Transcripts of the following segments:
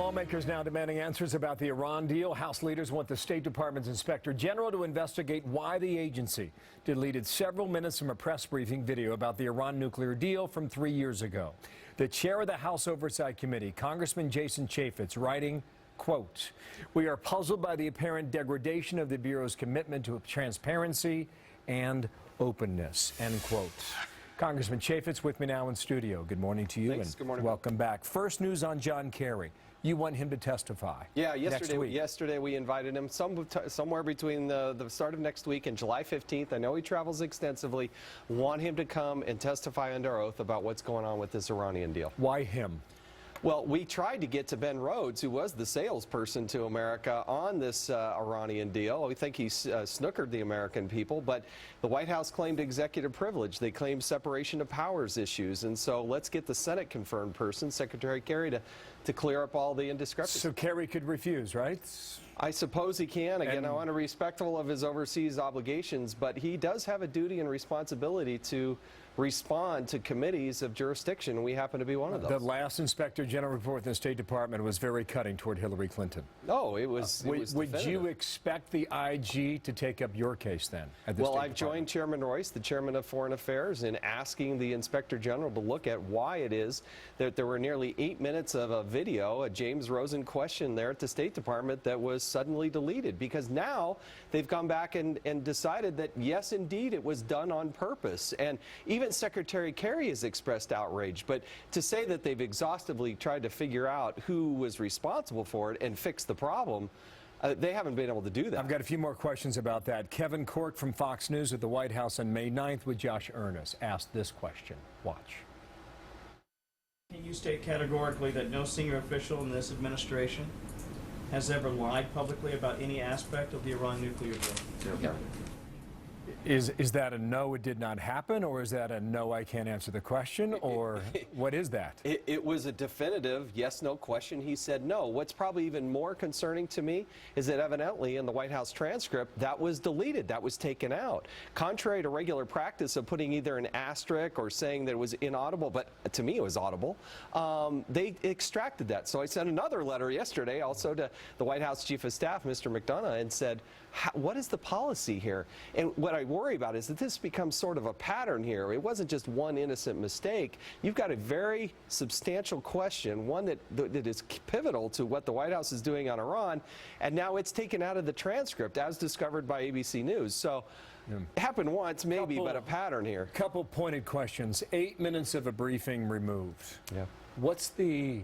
lawmakers now demanding answers about the Iran deal. House leaders want the State Department's Inspector General to investigate why the agency deleted several minutes from a press briefing video about the Iran nuclear deal from 3 years ago. The chair of the House Oversight Committee, Congressman Jason Chaffetz, writing, quote, "We are puzzled by the apparent degradation of the Bureau's commitment to transparency and openness," end quote. Congressman Chaffetz with me now in studio. Good morning to you. Thanks. And good morning. Welcome back. First news on John Kerry. You want him to testify. Yeah, next week. yesterday we invited him somewhere between the start of next week and July 15th. I know he travels extensively. Want him to come and testify under oath about what's going on with this Iranian deal. Why him? Well, we tried to get to Ben Rhodes, who was the salesperson to America on this Iranian deal. We think he snookered the American people, but the White House claimed executive privilege. They claimed separation of powers issues, and so let's get the Senate confirmed person, Secretary Kerry, to clear up all the indiscrepancies. So Kerry could refuse, right? I suppose he can. Again, I want to be respectful of his overseas obligations, but he does have a duty and responsibility to respond to committees of jurisdiction, and we happen to be one of those. The last Inspector General report in the State Department was very cutting toward Hillary Clinton. Oh, it was Would you expect the IG to take up your case then? Well, I've joined Chairman Royce, the Chairman of Foreign Affairs, in asking the Inspector General to look at why it is that there were nearly 8 minutes of a video, a James Rosen question there at the State Department that was suddenly deleted, because now they've gone back and decided that, yes, indeed, it was done on purpose. And even Secretary Kerry has expressed outrage, but to say that they've exhaustively tried to figure out who was responsible for it and fix the problem, they haven't been able to do that. I've got a few more questions about that. Kevin Corke from Fox News at the White House on May 9th with Josh Earnest asked this question. Watch. Can you state categorically that no senior official in this administration has ever lied publicly about any aspect of the Iran nuclear deal? Yeah. Is that a no, it did not happen, or is that a no, I can't answer the question, or what is that? It was a definitive yes-no question. He said no. What's probably even more concerning to me is that evidently in the White House transcript, that was deleted, that was taken out. Contrary to regular practice of putting either an asterisk or saying that it was inaudible, but to me it was audible, they extracted that. So I sent another letter yesterday also to the White House Chief of Staff, Mr. McDonough, and said, what is the policy here? And what I worry about is that this becomes sort of a pattern here. It wasn't just one innocent mistake. You've got a very substantial question, one that is pivotal to what the White House is doing on Iran, and now it's taken out of the transcript as discovered by ABC News. So it happened once, maybe, but a pattern here. Couple pointed questions. 8 minutes of a briefing removed. Yeah. What's the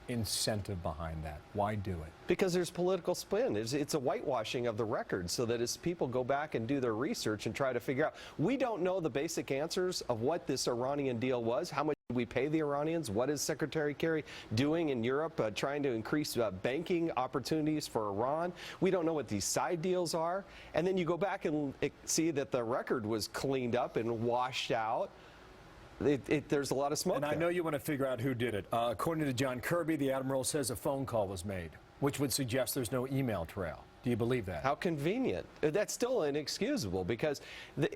incentive behind that? Why do it? Because there's political spin. It's a whitewashing of the record so that as people go back and do their research and try to figure out, we don't know the basic answers of what this Iranian deal was. How much did we pay the Iranians? What is Secretary Kerry doing in Europe, trying to increase banking opportunities for Iran? We don't know what these side deals are. And then you go back and see that the record was cleaned up and washed out. There's a lot of smoke And I know you want to figure out who did it. According to John Kirby, the Admiral says a phone call was made, which would suggest there's no email trail. Do you believe that? How convenient. That's still inexcusable because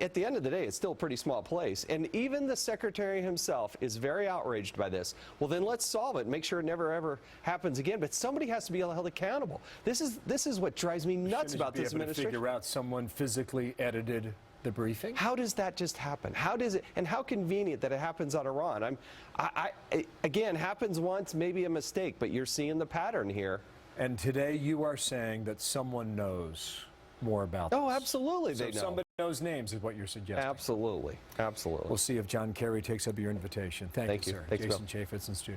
at the end of the day, it's still a pretty small place. And even the Secretary himself is very outraged by this. Well, then let's solve it. Make sure it never, ever happens again. But somebody has to be held accountable. This is what drives me nuts about this administration. Figure out someone physically edited the briefing? How does that just happen? How does it, and how convenient that it happens on Iran? Again, happens once, maybe a mistake, but you're seeing the pattern here. And today you are saying that someone knows more about this. Oh, absolutely, they know. Somebody knows names is what you're suggesting. Absolutely, absolutely. We'll see if John Kerry takes up your invitation. Thank you, sir. Thanks, Jason Chaffetz in studio.